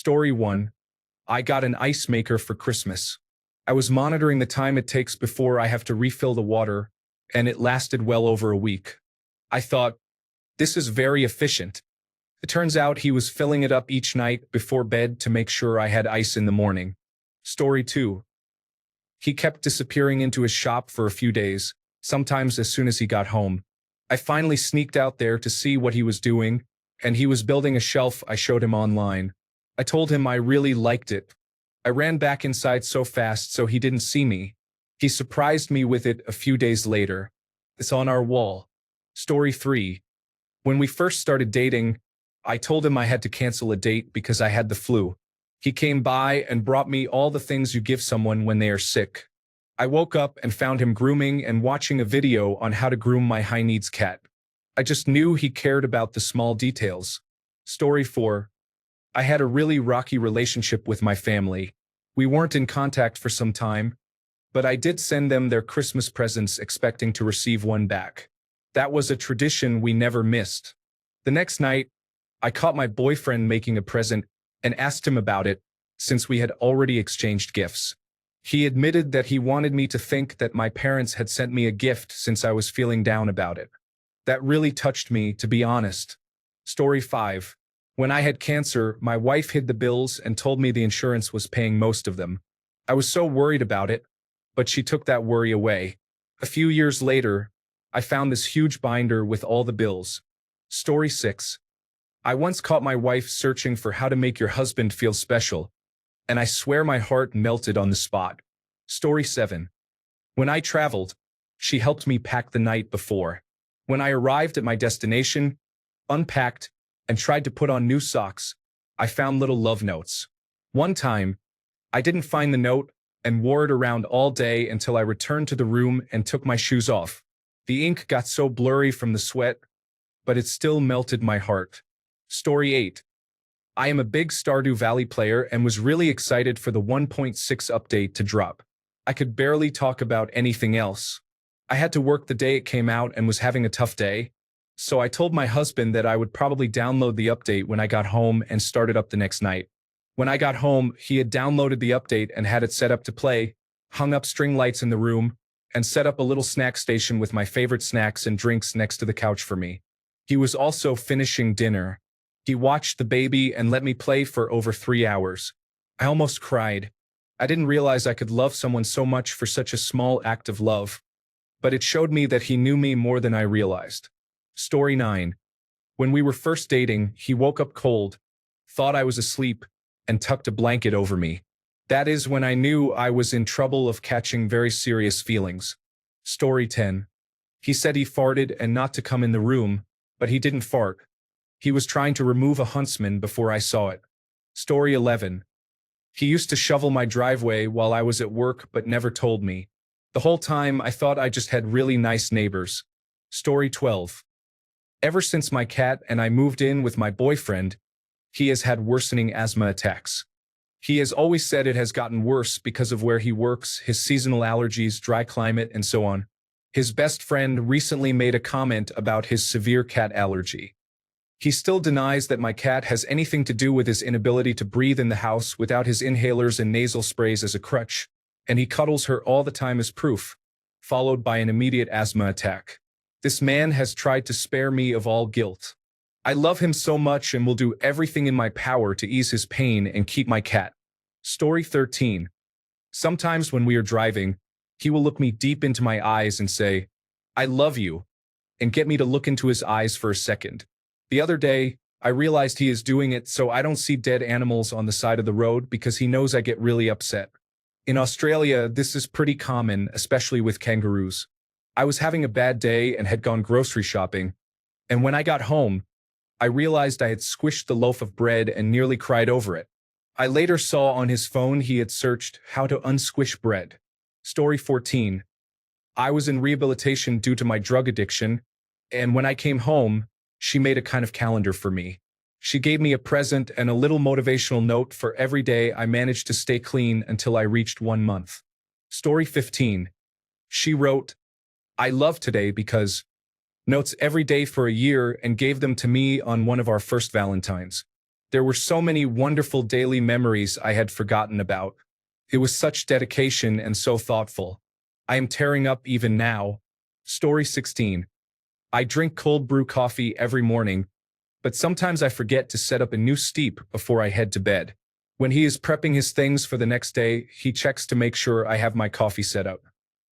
Story 1. I got an ice maker for Christmas. I was monitoring the time it takes before I have to refill the water, and it lasted well over a week. I thought, this is very efficient. It turns out he was filling it up each night before bed to make sure I had ice in the morning. Story 2. He kept disappearing into his shop for a few days, sometimes as soon as he got home. I finally sneaked out there to see what he was doing, and he was building a shelf I showed him online. I told him I really liked it. I ran back inside so fast so he didn't see me. He surprised me with it a few days later. It's on our wall. Story 3. When we first started dating, I told him I had to cancel a date because I had the flu. He came by and brought me all the things you give someone when they are sick. I woke up and found him grooming and watching a video on how to groom my high-needs cat. I just knew he cared about the small details. Story 4. I had a really rocky relationship with my family. We weren't in contact for some time, but I did send them their Christmas presents expecting to receive one back. That was a tradition we never missed. The next night, I caught my boyfriend making a present and asked him about it, since we had already exchanged gifts. He admitted that he wanted me to think that my parents had sent me a gift since I was feeling down about it. That really touched me, to be honest. Story 5. When I had cancer, my wife hid the bills and told me the insurance was paying most of them. I was so worried about it, but she took that worry away. A few years later, I found this huge binder with all the bills. Story 6. I once caught my wife searching for how to make your husband feel special, and I swear my heart melted on the spot. Story 7. When I traveled, she helped me pack the night before. When I arrived at my destination, unpacked, and tried to put on new socks, I found little love notes. One time, I didn't find the note and wore it around all day until I returned to the room and took my shoes off. The ink got so blurry from the sweat, but it still melted my heart. Story 8. I am a big Stardew Valley player and was really excited for the 1.6 update to drop. I could barely talk about anything else. I had to work the day it came out and was having a tough day, so I told my husband that I would probably download the update when I got home and start it up the next night. When I got home, he had downloaded the update and had it set up to play, hung up string lights in the room, and set up a little snack station with my favorite snacks and drinks next to the couch for me. He was also finishing dinner. He watched the baby and let me play for over 3 hours. I almost cried. I didn't realize I could love someone so much for such a small act of love, but it showed me that he knew me more than I realized. Story 9. When we were first dating, he woke up cold, thought I was asleep, and tucked a blanket over me. That is when I knew I was in trouble of catching very serious feelings. Story 10. He said he farted and not to come in the room, but he didn't fart. He was trying to remove a huntsman before I saw it. Story 11. He used to shovel my driveway while I was at work but never told me. The whole time I thought I just had really nice neighbors. Story 12. Ever since my cat and I moved in with my boyfriend, he has had worsening asthma attacks. He has always said it has gotten worse because of where he works, his seasonal allergies, dry climate, and so on. His best friend recently made a comment about his severe cat allergy. He still denies that my cat has anything to do with his inability to breathe in the house without his inhalers and nasal sprays as a crutch, and he cuddles her all the time as proof, followed by an immediate asthma attack. This man has tried to spare me of all guilt. I love him so much and will do everything in my power to ease his pain and keep my cat. Story 13. Sometimes when we are driving, he will look me deep into my eyes and say, "I love you," and get me to look into his eyes for a second. The other day, I realized he is doing it so I don't see dead animals on the side of the road because he knows I get really upset. In Australia, this is pretty common, especially with kangaroos. I was having a bad day and had gone grocery shopping, and when I got home, I realized I had squished the loaf of bread and nearly cried over it. I later saw on his phone he had searched how to unsquish bread. Story 14. I was in rehabilitation due to my drug addiction, and when I came home, she made a kind of calendar for me. She gave me a present and a little motivational note for every day I managed to stay clean until I reached 1 month. Story 15. She wrote, "I love today because," notes every day for a year, and gave them to me on one of our first Valentines. There were so many wonderful daily memories I had forgotten about. It was such dedication and so thoughtful. I am tearing up even now. Story 16. I drink cold brew coffee every morning, but sometimes I forget to set up a new steep before I head to bed. When he is prepping his things for the next day, he checks to make sure I have my coffee set up.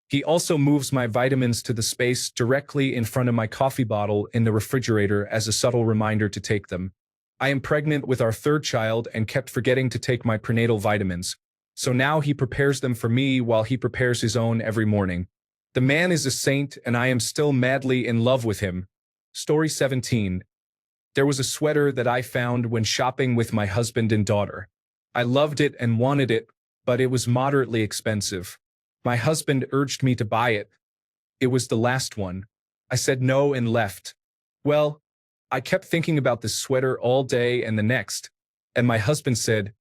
He also moves my vitamins to the space directly in front of my coffee bottle in the refrigerator as a subtle reminder to take them. I am pregnant with our third child and kept forgetting to take my prenatal vitamins. So now he prepares them for me while he prepares his own every morning. The man is a saint and I am still madly in love with him. Story 17. There was a sweater that I found when shopping with my husband and daughter. I loved it and wanted it, but it was moderately expensive. My husband urged me to buy it. It was the last one. I said no and left. Well, I kept thinking about this sweater all day and the next, and my husband said,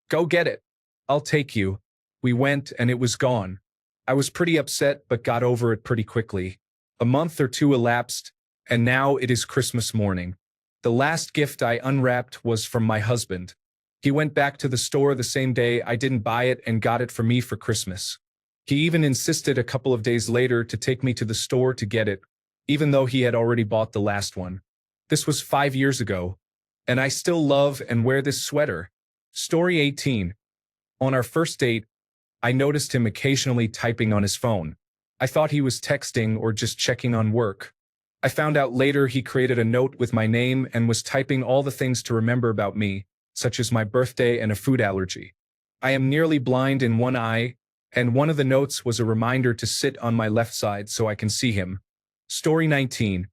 "Go get it. I'll take you." We went and it was gone. I was pretty upset but got over it pretty quickly. A month or two elapsed, and now it is Christmas morning. The last gift I unwrapped was from my husband. He went back to the store the same day I didn't buy it and got it for me for Christmas. He even insisted a couple of days later to take me to the store to get it, even though he had already bought the last one. This was 5 years ago, and I still love and wear this sweater. Story 18. On our first date, I noticed him occasionally typing on his phone. I thought he was texting or just checking on work. I found out later he created a note with my name and was typing all the things to remember about me, such as my birthday and a food allergy. I am nearly blind in one eye, and one of the notes was a reminder to sit on my left side so I can see him. Story 19.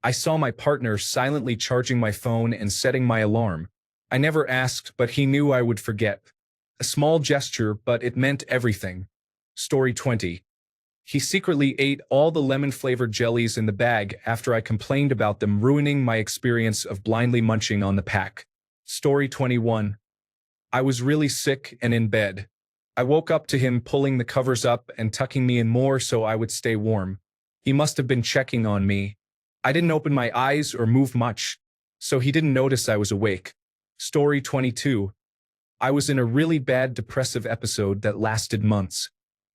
I saw my partner silently charging my phone and setting my alarm. I never asked, but he knew I would forget. A small gesture, but it meant everything. Story 20. He secretly ate all the lemon-flavored jellies in the bag after I complained about them ruining my experience of blindly munching on the pack. Story 21. I was really sick and in bed. I woke up to him pulling the covers up and tucking me in more so I would stay warm. He must have been checking on me. I didn't open my eyes or move much, so he didn't notice I was awake. Story 22. I was in a really bad depressive episode that lasted months.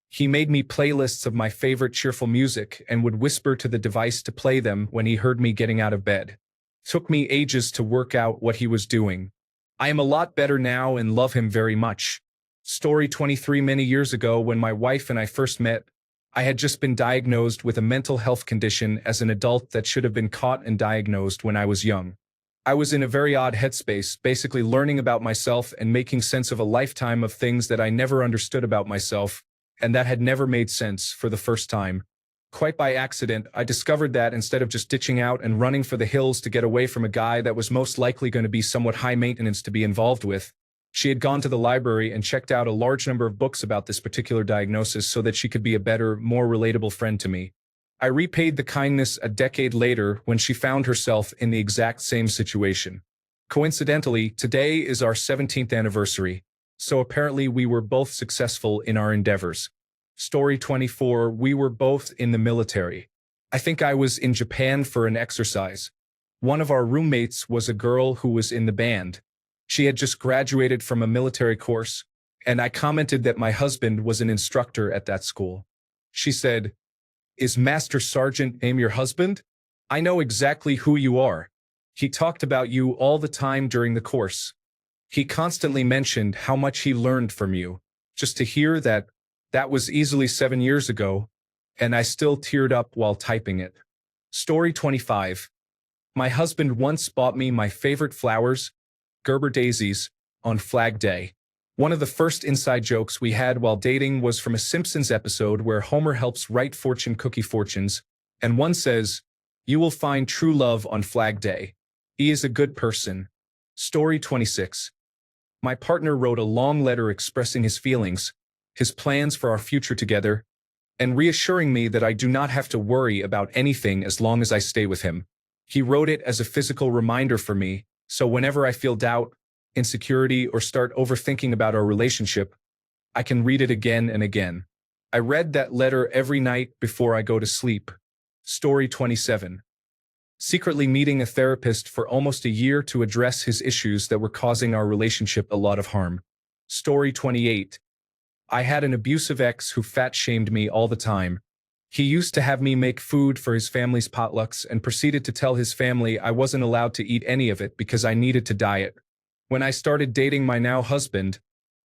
He made me playlists of my favorite cheerful music and would whisper to the device to play them when he heard me getting out of bed. Took me ages to work out what he was doing. I am a lot better now and love him very much. Story 23. Many years ago, when my wife and I first met, I had just been diagnosed with a mental health condition as an adult that should have been caught and diagnosed when I was young. I was in a very odd headspace, basically learning about myself and making sense of a lifetime of things that I never understood about myself, and that had never made sense for the first time. Quite by accident, I discovered that instead of just ditching out and running for the hills to get away from a guy that was most likely going to be somewhat high maintenance to be involved with, she had gone to the library and checked out a large number of books about this particular diagnosis so that she could be a better, more relatable friend to me. I repaid the kindness a decade later when she found herself in the exact same situation. Coincidentally, today is our 17th anniversary, so apparently we were both successful in our endeavors. Story 24. We were both in the military. I think I was in Japan for an exercise. One of our roommates was a girl who was in the band. She had just graduated from a military course, and I commented that my husband was an instructor at that school. She said, "Is Master Sergeant Aim your husband? I know exactly who you are. He talked about you all the time during the course. He constantly mentioned how much he learned from you." Just to hear that, that was easily 7 years ago, and I still teared up while typing it. Story 25. My husband once bought me my favorite flowers, Gerber daisies, on Flag Day. One of the first inside jokes we had while dating was from a Simpsons episode where Homer helps write fortune cookie fortunes, and one says, "You will find true love on Flag Day. He is a good person." Story 26. My partner wrote a long letter expressing his feelings, his plans for our future together, and reassuring me that I do not have to worry about anything as long as I stay with him. He wrote it as a physical reminder for me, so whenever I feel doubt, insecurity, or start overthinking about our relationship, I can read it again and again. I read that letter every night before I go to sleep. Story 27. secretly meeting a therapist for almost a year to address his issues that were causing our relationship a lot of harm. Story 28. I had an abusive ex who fat-shamed me all the time. He used to have me make food for his family's potlucks and proceeded to tell his family I wasn't allowed to eat any of it because I needed to diet. When I started dating my now husband,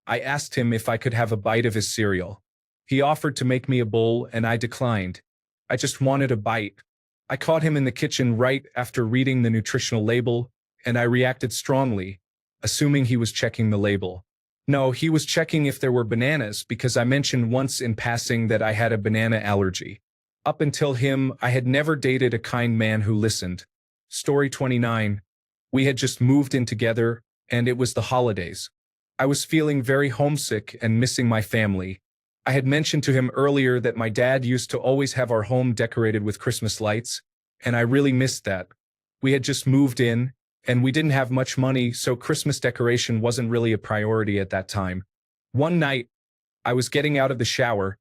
I asked him if I could have a bite of his cereal. He offered to make me a bowl and I declined. I just wanted a bite. I caught him in the kitchen right after reading the nutritional label, and I reacted strongly, assuming he was checking the label. No, he was checking if there were bananas because I mentioned once in passing that I had a banana allergy. Up until him, I had never dated a kind man who listened. Story 29. We had just moved in together, and it was the holidays. I was feeling very homesick and missing my family. I had mentioned to him earlier that my dad used to always have our home decorated with Christmas lights, and I really missed that. We had just moved in, and we didn't have much money, so Christmas decoration wasn't really a priority at that time. One night, I was getting out of the shower,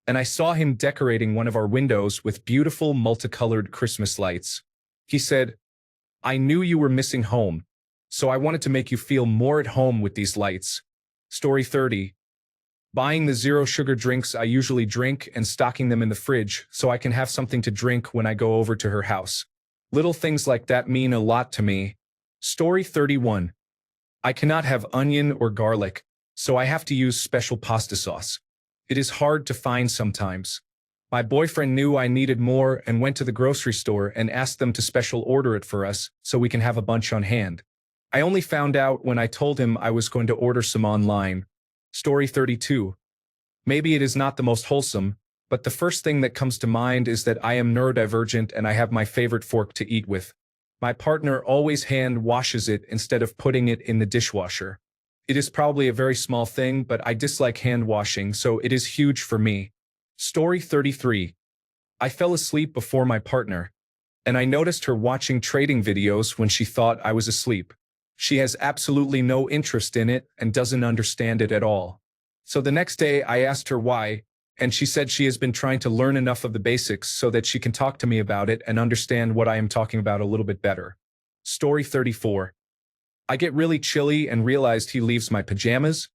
and I saw him decorating one of our windows with beautiful multicolored Christmas lights. He said, "I knew you were missing home, so I wanted to make you feel more at home with these lights." Story 30. Buying the zero-sugar drinks I usually drink and stocking them in the fridge so I can have something to drink when I go over to her house. Little things like that mean a lot to me. Story 31. I cannot have onion or garlic, so I have to use special pasta sauce. It is hard to find sometimes. My boyfriend knew I needed more and went to the grocery store and asked them to special order it for us so we can have a bunch on hand. I only found out when I told him I was going to order some online. Story 32. Maybe it is not the most wholesome, but the first thing that comes to mind is that I am neurodivergent and I have my favorite fork to eat with. My partner always hand washes it instead of putting it in the dishwasher. It is probably a very small thing, but I dislike hand washing, so it is huge for me. Story 33. I fell asleep before my partner, and I noticed her watching trading videos when she thought I was asleep. She has absolutely no interest in it and doesn't understand it at all. So the next day I asked her why, and she said she has been trying to learn enough of the basics so that she can talk to me about it and understand what I am talking about a little bit better. Story 34. I get really chilly and realized he leaves my pajamas,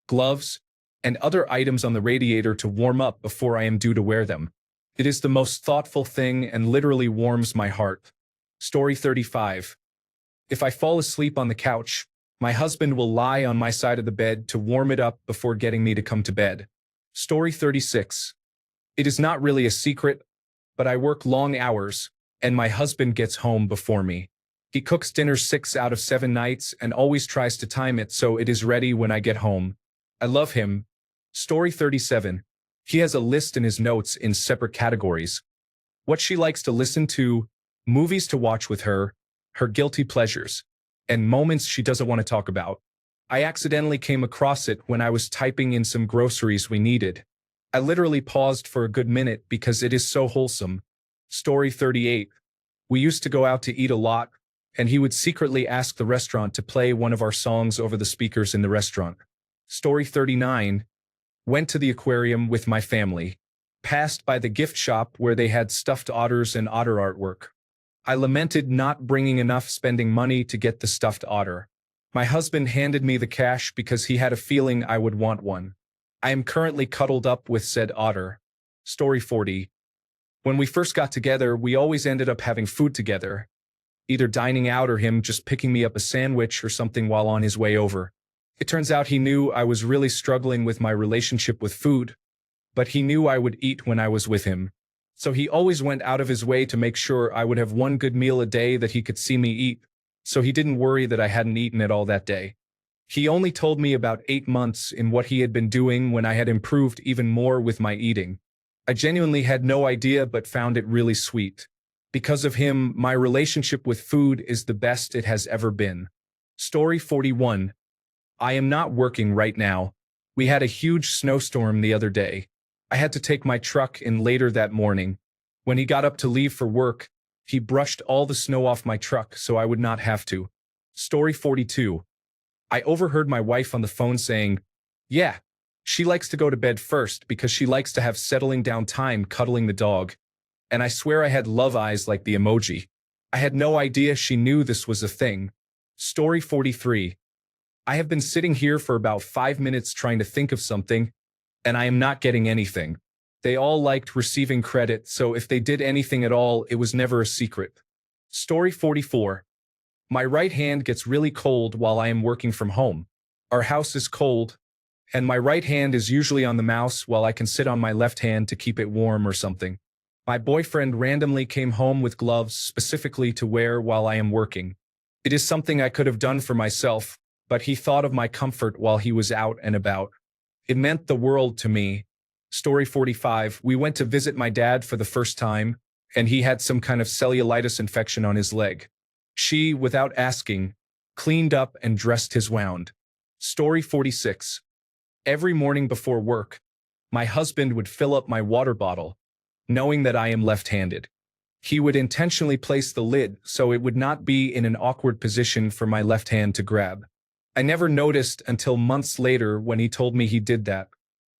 gloves, and other items on the radiator to warm up before I am due to wear them. It is the most thoughtful thing and literally warms my heart. Story 35. If I fall asleep on the couch, my husband will lie on my side of the bed to warm it up before getting me to come to bed. Story 36. It is not really a secret, but I work long hours, and my husband gets home before me. He cooks dinner 6 out of 7 nights and always tries to time it so it is ready when I get home. I love him. Story 37. He has a list in his notes in separate categories. What she likes to listen to, movies to watch with her guilty pleasures, and moments she doesn't want to talk about. I accidentally came across it when I was typing in some groceries we needed. I literally paused for a good minute because it is so wholesome. Story 38. We used to go out to eat a lot, and he would secretly ask the restaurant to play one of our songs over the speakers in the restaurant. Story 39. Went to the aquarium with my family. Passed by the gift shop where they had stuffed otters and otter artwork. I lamented not bringing enough spending money to get the stuffed otter. My husband handed me the cash because he had a feeling I would want one. I am currently cuddled up with said otter. Story 40. When we first got together, we always ended up having food together, either dining out or him just picking me up a sandwich or something while on his way over. It turns out he knew I was really struggling with my relationship with food, but he knew I would eat when I was with him. So he always went out of his way to make sure I would have one good meal a day that he could see me eat, so he didn't worry that I hadn't eaten at all that day. He only told me about 8 months in what he had been doing when I had improved even more with my eating. I genuinely had no idea but found it really sweet. Because of him, my relationship with food is the best it has ever been. Story 41. I am not working right now. We had a huge snowstorm the other day. I had to take my truck in later that morning. When he got up to leave for work, he brushed all the snow off my truck so I would not have to. Story 42. I overheard my wife on the phone saying, "Yeah, she likes to go to bed first because she likes to have settling down time cuddling the dog." And I swear I had love eyes like the emoji. I had no idea she knew this was a thing. Story 43. I have been sitting here for about 5 minutes trying to think of something, and I am not getting anything. They all liked receiving credit, so if they did anything at all, it was never a secret. Story 44. My right hand gets really cold while I am working from home. Our house is cold, and my right hand is usually on the mouse while I can sit on my left hand to keep it warm or something. My boyfriend randomly came home with gloves specifically to wear while I am working. It is something I could have done for myself, but he thought of my comfort while he was out and about. It meant the world to me. Story 45. We went to visit my dad for the first time, and he had some kind of cellulitis infection on his leg. She, without asking, cleaned up and dressed his wound. Story 46. Every morning before work, my husband would fill up my water bottle, knowing that I am left-handed. He would intentionally place the lid so it would not be in an awkward position for my left hand to grab. I never noticed until months later when he told me he did that.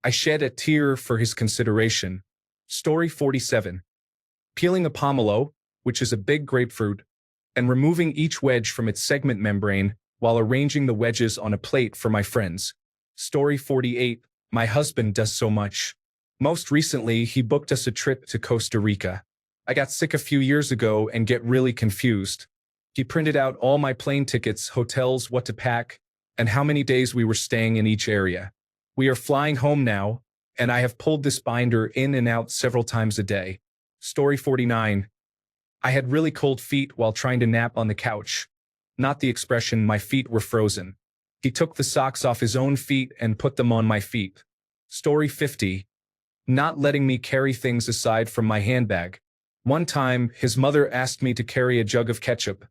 I shed a tear for his consideration. Story 47. Peeling a pomelo, which is a big grapefruit, and removing each wedge from its segment membrane while arranging the wedges on a plate for my friends. Story 48. My husband does so much. Most recently, he booked us a trip to Costa Rica. I got sick a few years ago and get really confused. He printed out all my plane tickets, hotels, what to pack, and how many days we were staying in each area. We are flying home now, and I have pulled this binder in and out several times a day. Story 49. I had really cold feet while trying to nap on the couch. Not the expression, my feet were frozen. He took the socks off his own feet and put them on my feet. Story 50. Not letting me carry things aside from my handbag. One time, his mother asked me to carry a jug of ketchup.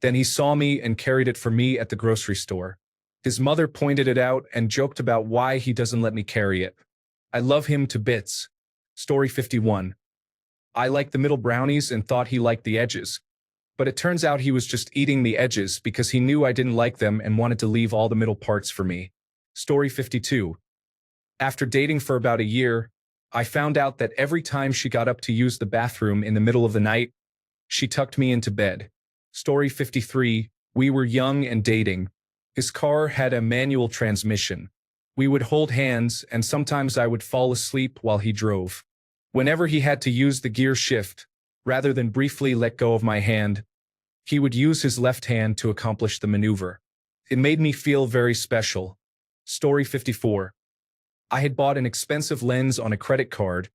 Then he saw me and carried it for me at the grocery store. His mother pointed it out and joked about why he doesn't let me carry it. I love him to bits. Story 51. I liked the middle brownies and thought he liked the edges. But it turns out he was just eating the edges because he knew I didn't like them and wanted to leave all the middle parts for me. Story 52. After dating for about a year, I found out that every time she got up to use the bathroom in the middle of the night, she tucked me into bed. Story 53. We were young and dating. His car had a manual transmission. We would hold hands, and sometimes I would fall asleep while he drove. Whenever he had to use the gear shift, rather than briefly let go of my hand, he would use his left hand to accomplish the maneuver. It made me feel very special. Story 54. I had bought an expensive lens on a credit card,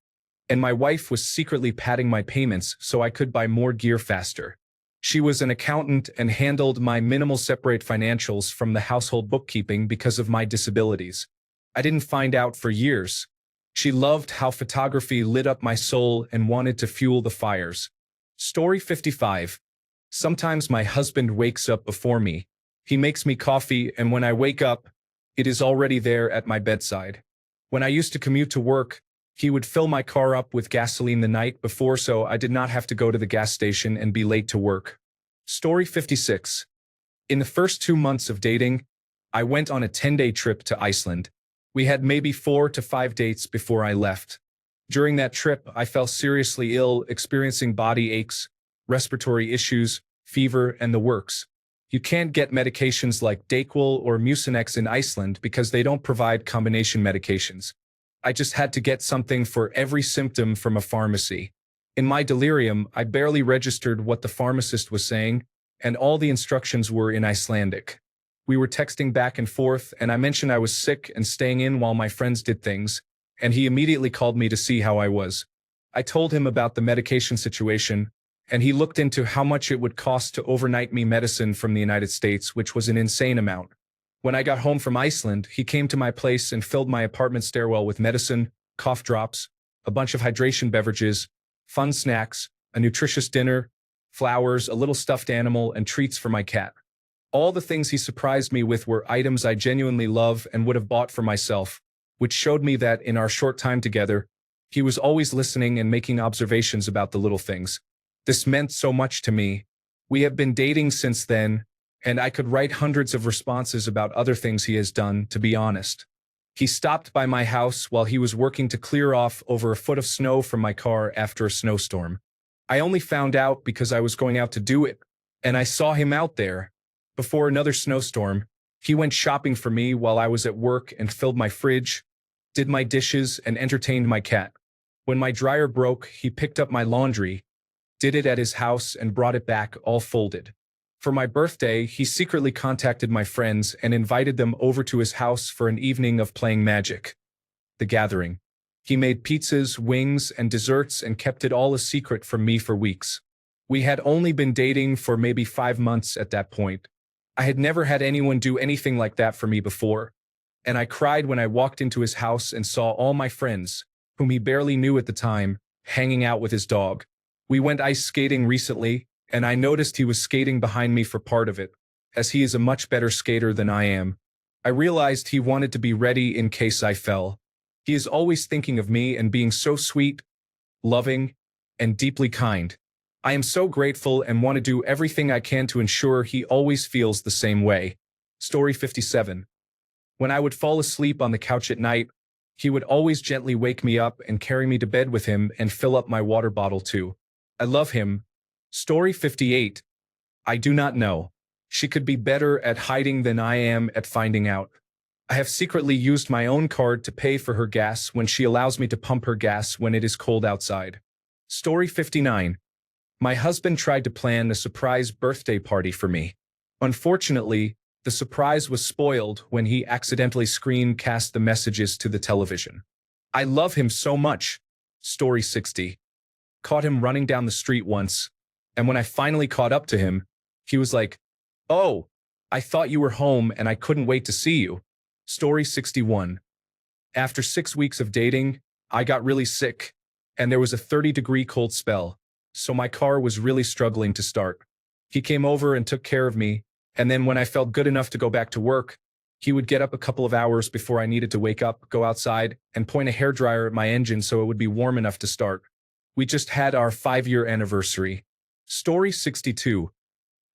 and my wife was secretly padding my payments so I could buy more gear faster. She was an accountant and handled my minimal separate financials from the household bookkeeping because of my disabilities. I didn't find out for years. She loved how photography lit up my soul and wanted to fuel the fires. Story 55. Sometimes my husband wakes up before me. He makes me coffee, and when I wake up, it is already there at my bedside. When I used to commute to work, he would fill my car up with gasoline the night before so I did not have to go to the gas station and be late to work. Story 56. In the first 2 months of dating, I went on a 10-day trip to Iceland. We had maybe 4 to 5 dates before I left. During that trip, I fell seriously ill, experiencing body aches, respiratory issues, fever, and the works. You can't get medications like Dayquil or Mucinex in Iceland because they don't provide combination medications. I just had to get something for every symptom from a pharmacy. In my delirium, I barely registered what the pharmacist was saying, and all the instructions were in Icelandic. We were texting back and forth, and I mentioned I was sick and staying in while my friends did things, and he immediately called me to see how I was. I told him about the medication situation, and he looked into how much it would cost to overnight me medicine from the United States, which was an insane amount. When I got home from Iceland, he came to my place and filled my apartment stairwell with medicine, cough drops, a bunch of hydration beverages, fun snacks, a nutritious dinner, flowers, a little stuffed animal, and treats for my cat. All the things he surprised me with were items I genuinely love and would have bought for myself, which showed me that in our short time together, he was always listening and making observations about the little things. This meant so much to me. We have been dating since then, and I could write hundreds of responses about other things he has done, to be honest. He stopped by my house while he was working to clear off over a foot of snow from my car after a snowstorm. I only found out because I was going out to do it, and I saw him out there. Before another snowstorm, he went shopping for me while I was at work and filled my fridge, did my dishes, and entertained my cat. When my dryer broke, he picked up my laundry, did it at his house, and brought it back all folded. For my birthday, he secretly contacted my friends and invited them over to his house for an evening of playing Magic: The Gathering. He made pizzas, wings, and desserts and kept it all a secret from me for weeks. We had only been dating for maybe 5 months at that point. I had never had anyone do anything like that for me before, and I cried when I walked into his house and saw all my friends, whom he barely knew at the time, hanging out with his dog. We went ice skating recently, and I noticed he was skating behind me for part of it, as he is a much better skater than I am. I realized he wanted to be ready in case I fell. He is always thinking of me and being so sweet, loving, and deeply kind. I am so grateful and want to do everything I can to ensure he always feels the same way. Story 57. When I would fall asleep on the couch at night, he would always gently wake me up and carry me to bed with him and fill up my water bottle too. I love him. Story 58. I do not know. She could be better at hiding than I am at finding out. I have secretly used my own card to pay for her gas when she allows me to pump her gas when it is cold outside. Story 59. My husband tried to plan a surprise birthday party for me. Unfortunately, the surprise was spoiled when he accidentally screencast the messages to the television. I love him so much. Story 60. Caught him running down the street once, and when I finally caught up to him, he was like, "Oh, I thought you were home and I couldn't wait to see you." Story 61. After 6 weeks of dating, I got really sick, and there was a 30-degree cold spell, so my car was really struggling to start. He came over and took care of me, and then when I felt good enough to go back to work, he would get up a couple of hours before I needed to wake up, go outside, and point a hairdryer at my engine so it would be warm enough to start. We just had our 5-year anniversary. Story 62.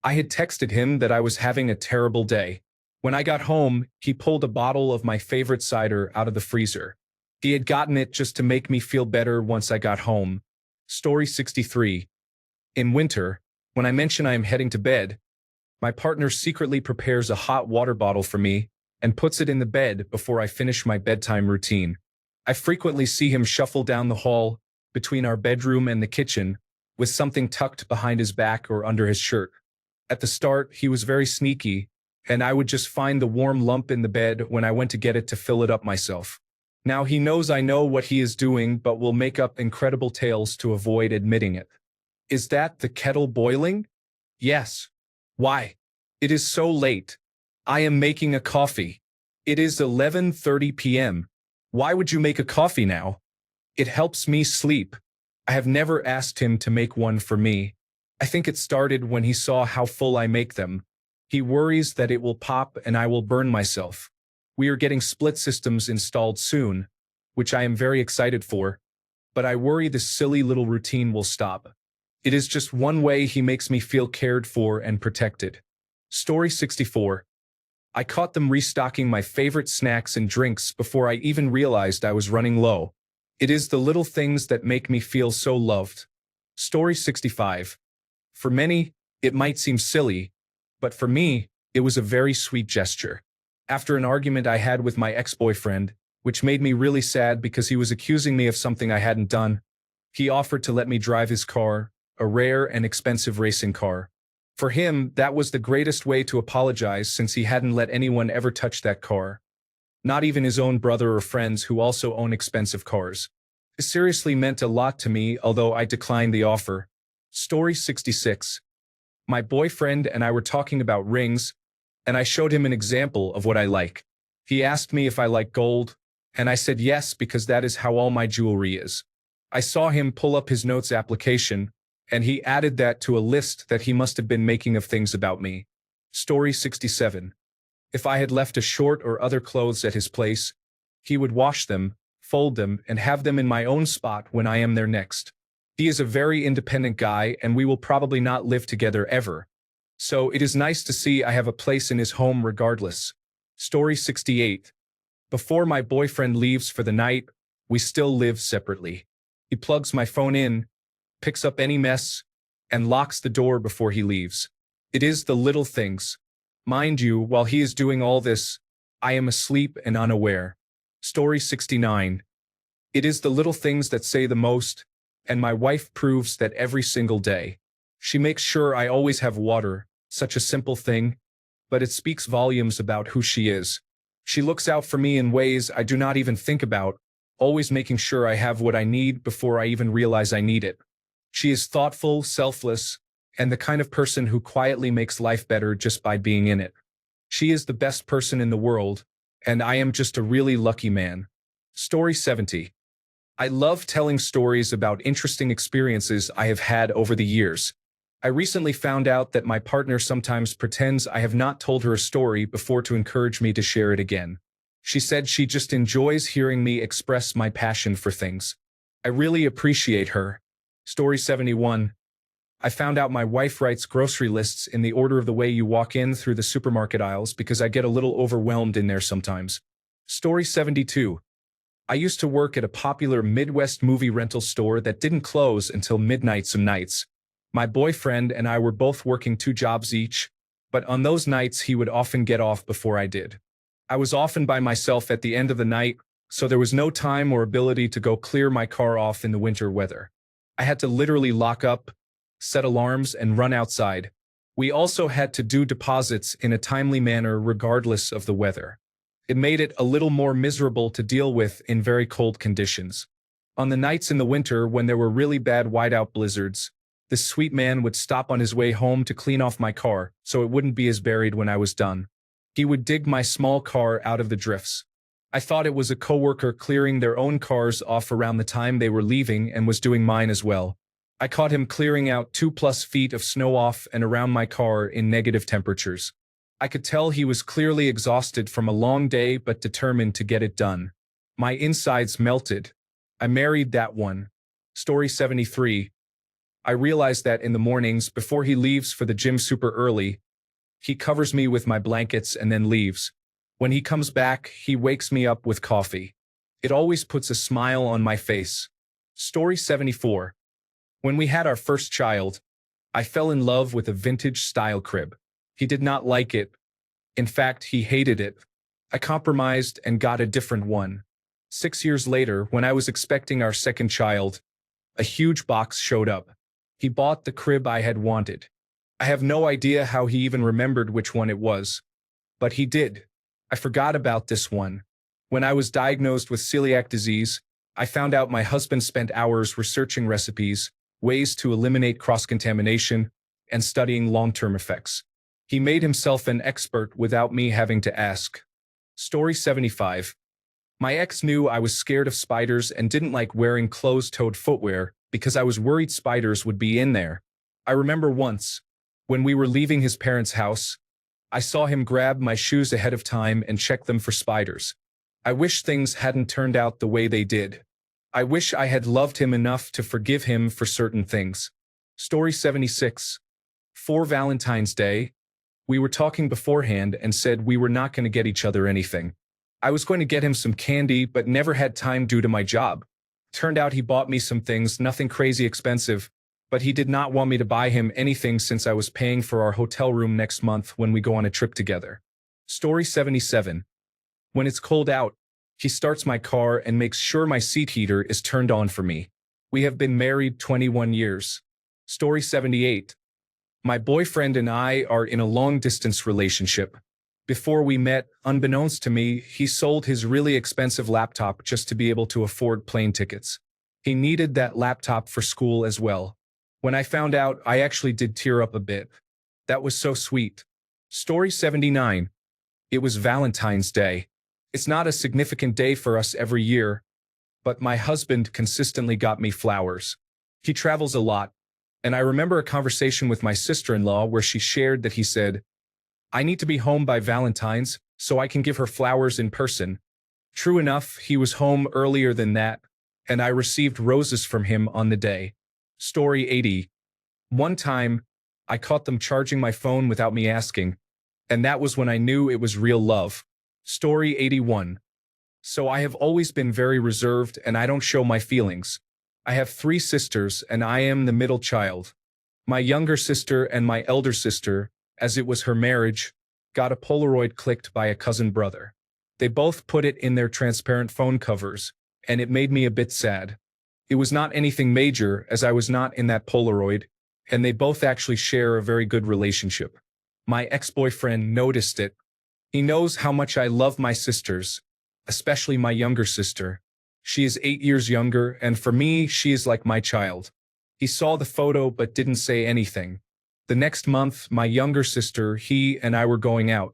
I had texted him that I was having a terrible day. When I got home, he pulled a bottle of my favorite cider out of the freezer. He had gotten it just to make me feel better once I got home. Story 63. In winter, when I mention I am heading to bed, my partner secretly prepares a hot water bottle for me and puts it in the bed before I finish my bedtime routine. I frequently see him shuffle down the hall between our bedroom and the kitchen with something tucked behind his back or under his shirt. At the start, he was very sneaky, and I would just find the warm lump in the bed when I went to get it to fill it up myself. Now he knows I know what he is doing but will make up incredible tales to avoid admitting it. Is that the kettle boiling? Yes. Why? It is so late. I am making a coffee. It is 11:30 p.m. Why would you make a coffee now? It helps me sleep. I have never asked him to make one for me. I think it started when he saw how full I make them. He worries that it will pop and I will burn myself. We are getting split systems installed soon, which I am very excited for, but I worry this silly little routine will stop. It is just one way he makes me feel cared for and protected. Story 64. I caught them restocking my favorite snacks and drinks before I even realized I was running low. It is the little things that make me feel so loved. Story 65. For many, it might seem silly, but for me, it was a very sweet gesture. After an argument I had with my ex-boyfriend, which made me really sad because he was accusing me of something I hadn't done, he offered to let me drive his car, a rare and expensive racing car. For him, that was the greatest way to apologize since he hadn't let anyone ever touch that car. Not even his own brother or friends who also own expensive cars. It seriously meant a lot to me, although I declined the offer. Story 66. My boyfriend and I were talking about rings, and I showed him an example of what I like. He asked me if I like gold, and I said yes because that is how all my jewelry is. I saw him pull up his notes application, and he added that to a list that he must have been making of things about me. Story 67. If I had left a short or other clothes at his place, he would wash them, fold them, and have them in my own spot when I am there next. He is a very independent guy, and we will probably not live together ever. So it is nice to see I have a place in his home regardless. Story 68. Before my boyfriend leaves for the night, we still live separately. He plugs my phone in, picks up any mess, and locks the door before he leaves. It is the little things. Mind you, while he is doing all this, I am asleep and unaware. Story 69. It is the little things that say the most, and my wife proves that every single day. She makes sure I always have water, such a simple thing, but it speaks volumes about who she is. She looks out for me in ways I do not even think about, always making sure I have what I need before I even realize I need it. She is thoughtful, selfless, and the kind of person who quietly makes life better just by being in it. She is the best person in the world, and I am just a really lucky man. Story 70. I love telling stories about interesting experiences I have had over the years. I recently found out that my partner sometimes pretends I have not told her a story before to encourage me to share it again. She said she just enjoys hearing me express my passion for things. I really appreciate her. Story 71. I found out my wife writes grocery lists in the order of the way you walk in through the supermarket aisles because I get a little overwhelmed in there sometimes. Story 72. I used to work at a popular Midwest movie rental store that didn't close until midnight some nights. My boyfriend and I were both working 2 jobs each, but on those nights he would often get off before I did. I was often by myself at the end of the night, so there was no time or ability to go clear my car off in the winter weather. I had to literally lock up, set alarms, and run outside. We also had to do deposits in a timely manner regardless of the weather. It made it a little more miserable to deal with in very cold conditions. On the nights in the winter when there were really bad whiteout blizzards, this sweet man would stop on his way home to clean off my car so it wouldn't be as buried when I was done. He would dig my small car out of the drifts. I thought it was a coworker clearing their own cars off around the time they were leaving and was doing mine as well. I caught him clearing out 2+ feet of snow off and around my car in negative temperatures. I could tell he was clearly exhausted from a long day but determined to get it done. My insides melted. I married that one. Story 73. I realized that in the mornings before he leaves for the gym super early, he covers me with my blankets and then leaves. When he comes back, he wakes me up with coffee. It always puts a smile on my face. Story 74. When we had our first child, I fell in love with a vintage-style crib. He did not like it. In fact, he hated it. I compromised and got a different one. 6 years later, when I was expecting our second child, a huge box showed up. He bought the crib I had wanted. I have no idea how he even remembered which one it was. But he did. I forgot about this one. When I was diagnosed with celiac disease, I found out my husband spent hours researching recipes, ways to eliminate cross-contamination, and studying long-term effects. He made himself an expert without me having to ask. Story 75. My ex knew I was scared of spiders and didn't like wearing closed-toed footwear because I was worried spiders would be in there. I remember once, when we were leaving his parents' house, I saw him grab my shoes ahead of time and check them for spiders. I wish things hadn't turned out the way they did. I wish I had loved him enough to forgive him for certain things. Story 76. For Valentine's Day, we were talking beforehand and said we were not going to get each other anything. I was going to get him some candy but never had time due to my job. Turned out he bought me some things, nothing crazy expensive, but he did not want me to buy him anything since I was paying for our hotel room next month when we go on a trip together. Story 77. When it's cold out, he starts my car and makes sure my seat heater is turned on for me. We have been married 21 years. Story 78. My boyfriend and I are in a long-distance relationship. Before we met, unbeknownst to me, he sold his really expensive laptop just to be able to afford plane tickets. He needed that laptop for school as well. When I found out, I actually did tear up a bit. That was so sweet. Story 79. It was Valentine's Day. It's not a significant day for us every year, but my husband consistently got me flowers. He travels a lot, and I remember a conversation with my sister-in-law where she shared that he said, "I need to be home by Valentine's so I can give her flowers in person." True enough, he was home earlier than that, and I received roses from him on the day. Story 80. One time, I caught them charging my phone without me asking, and that was when I knew it was real love. Story 81. So I have always been very reserved and I don't show my feelings. I have three sisters and I am the middle child. My younger sister and my elder sister, as it was her marriage, got a Polaroid clicked by a cousin brother. They both put it in their transparent phone covers, and it made me a bit sad. It was not anything major, as I was not in that Polaroid, and they both actually share a very good relationship. My ex-boyfriend noticed it. He knows how much I love my sisters, especially my younger sister. She is 8 years younger, and for me, she is like my child. He saw the photo but didn't say anything. The next month, my younger sister, he and I were going out.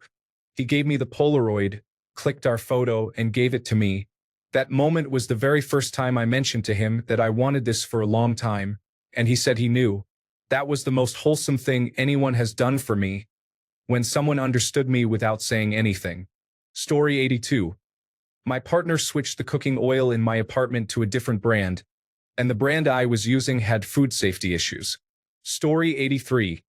He gave me the Polaroid, clicked our photo, and gave it to me. That moment was the very first time I mentioned to him that I wanted this for a long time, and he said he knew. That was the most wholesome thing anyone has done for me, when someone understood me without saying anything. Story 82. My partner switched the cooking oil in my apartment to a different brand, and the brand I was using had food safety issues. Story 83.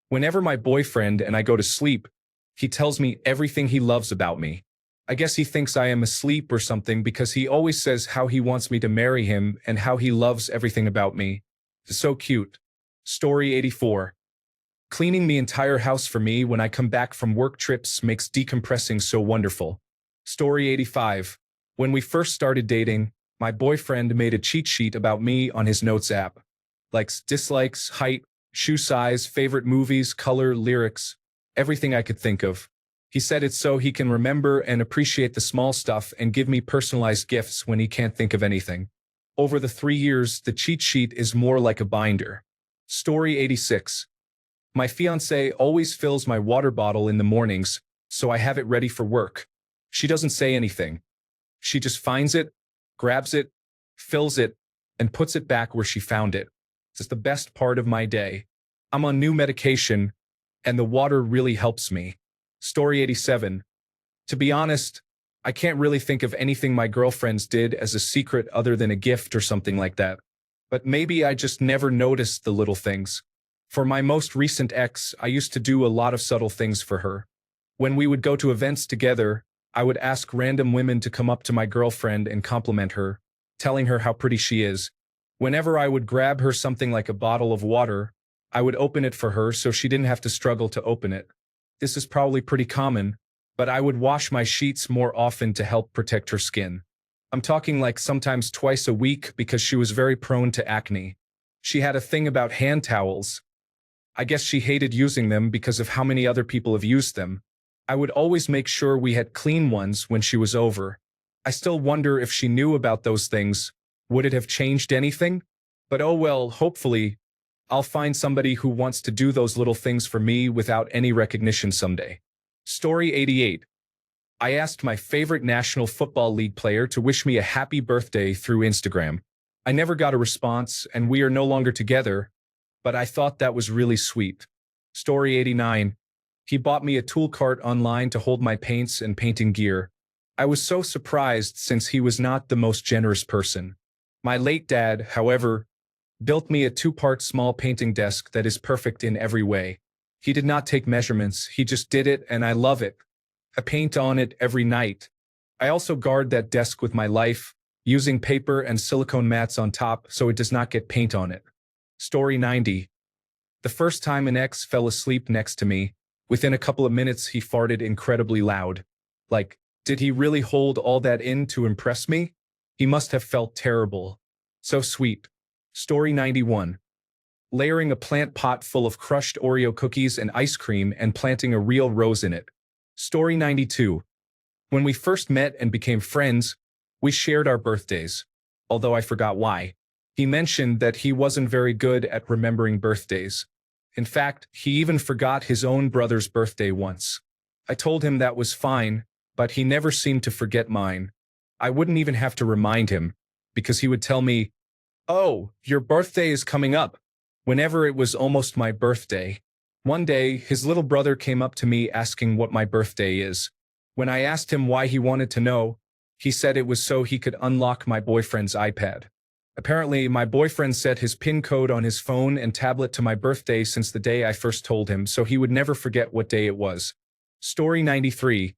Whenever my boyfriend and I go to sleep, he tells me everything he loves about me. I guess he thinks I am asleep or something because he always says how he wants me to marry him and how he loves everything about me. It's so cute. Story 84. Cleaning the entire house for me when I come back from work trips makes decompressing so wonderful. Story 85. When we first started dating, my boyfriend made a cheat sheet about me on his notes app. Likes, dislikes, height, shoe size, favorite movies, color, lyrics, everything I could think of. He said it's so he can remember and appreciate the small stuff and give me personalized gifts when he can't think of anything. Over the 3 years, the cheat sheet is more like a binder. Story 86. My fiancée always fills my water bottle in the mornings, so I have it ready for work. She doesn't say anything. She just finds it, grabs it, fills it, and puts it back where she found it. It's the best part of my day. I'm on new medication, and the water really helps me. Story 87. To be honest, I can't really think of anything my girlfriends did as a secret other than a gift or something like that. But maybe I just never noticed the little things. For my most recent ex, I used to do a lot of subtle things for her. When we would go to events together, I would ask random women to come up to my girlfriend and compliment her, telling her how pretty she is. Whenever I would grab her something like a bottle of water, I would open it for her so she didn't have to struggle to open it. This is probably pretty common, but I would wash my sheets more often to help protect her skin. I'm talking like sometimes twice a week because she was very prone to acne. She had a thing about hand towels. I guess she hated using them because of how many other people have used them. I would always make sure we had clean ones when she was over. I still wonder if she knew about those things. Would it have changed anything? But oh well, hopefully, I'll find somebody who wants to do those little things for me without any recognition someday. Story 88. I asked my favorite National Football League player to wish me a happy birthday through Instagram. I never got a response, and we are no longer together, but I thought that was really sweet. Story 89. He bought me a tool cart online to hold my paints and painting gear. I was so surprised since he was not the most generous person. My late dad, however, built me a 2-part small painting desk that is perfect in every way. He did not take measurements, he just did it, and I love it. I paint on it every night. I also guard that desk with my life, using paper and silicone mats on top so it does not get paint on it. Story 90. The first time an ex fell asleep next to me, within a couple of minutes he farted incredibly loud. Like, did he really hold all that in to impress me? He must have felt terrible. So sweet. Story 91. Layering a plant pot full of crushed Oreo cookies and ice cream and planting a real rose in it. Story 92. When we first met and became friends, we shared our birthdays, although I forgot why. He mentioned that he wasn't very good at remembering birthdays. In fact, he even forgot his own brother's birthday once. I told him that was fine, but he never seemed to forget mine. I wouldn't even have to remind him, because he would tell me, "Oh, your birthday is coming up," whenever it was almost my birthday. One day, his little brother came up to me asking what my birthday is. When I asked him why he wanted to know, he said it was so he could unlock my boyfriend's iPad. Apparently, my boyfriend set his PIN code on his phone and tablet to my birthday since the day I first told him, so he would never forget what day it was. Story 93.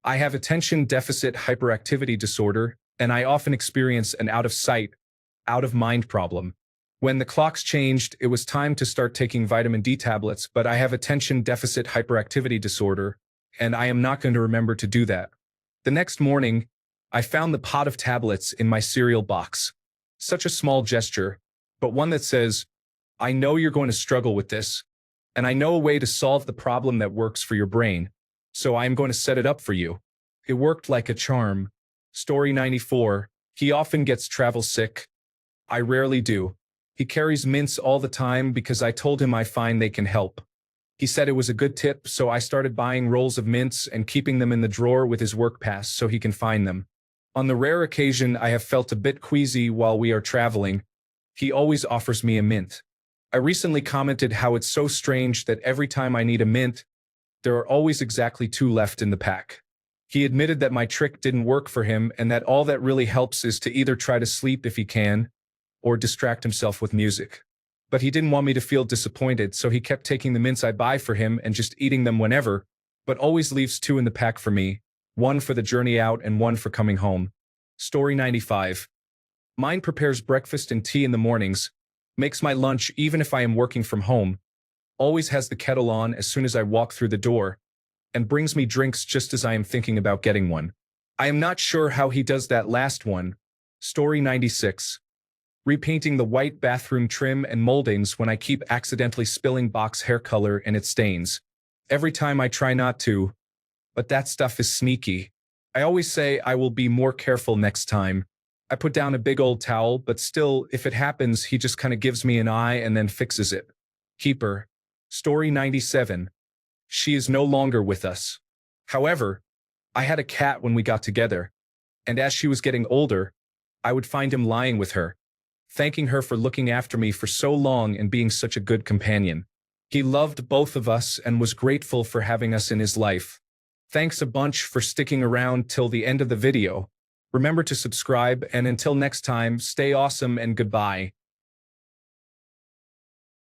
I have attention deficit hyperactivity disorder, and I often experience an out-of-sight, out of mind problem. When the clocks changed, it was time to start taking vitamin D tablets, but I have attention deficit hyperactivity disorder, and I am not going to remember to do that. The next morning, I found the pot of tablets in my cereal box. Such a small gesture, but one that says, I know you're going to struggle with this, and I know a way to solve the problem that works for your brain, so I am going to set it up for you. It worked like a charm. Story 94. He often gets travel sick. I rarely do. He carries mints all the time because I told him I find they can help. He said it was a good tip, so I started buying rolls of mints and keeping them in the drawer with his work pass so he can find them. On the rare occasion I have felt a bit queasy while we are traveling, he always offers me a mint. I recently commented how it's so strange that every time I need a mint, there are always exactly 2 left in the pack. He admitted that my trick didn't work for him and that all that really helps is to either try to sleep if he can, or distract himself with music. But he didn't want me to feel disappointed, so he kept taking the mints I buy for him and just eating them whenever, but always leaves 2 in the pack for me, 1 for the journey out and 1 for coming home. Story 95. Mine prepares breakfast and tea in the mornings, makes my lunch even if I am working from home, always has the kettle on as soon as I walk through the door, and brings me drinks just as I am thinking about getting one. I am not sure how he does that last one. Story 96. Repainting the white bathroom trim and moldings when I keep accidentally spilling box hair color and it stains. Every time I try not to, but that stuff is sneaky. I always say I will be more careful next time. I put down a big old towel, but still, if it happens, he just kind of gives me an eye and then fixes it. Keeper. Story 97. She is no longer with us. However, I had a cat when we got together, and as she was getting older, I would find him lying with her, thanking her for looking after me for so long and being such a good companion. He loved both of us and was grateful for having us in his life. Thanks a bunch for sticking around till the end of the video. Remember to subscribe, and until next time, stay awesome and goodbye.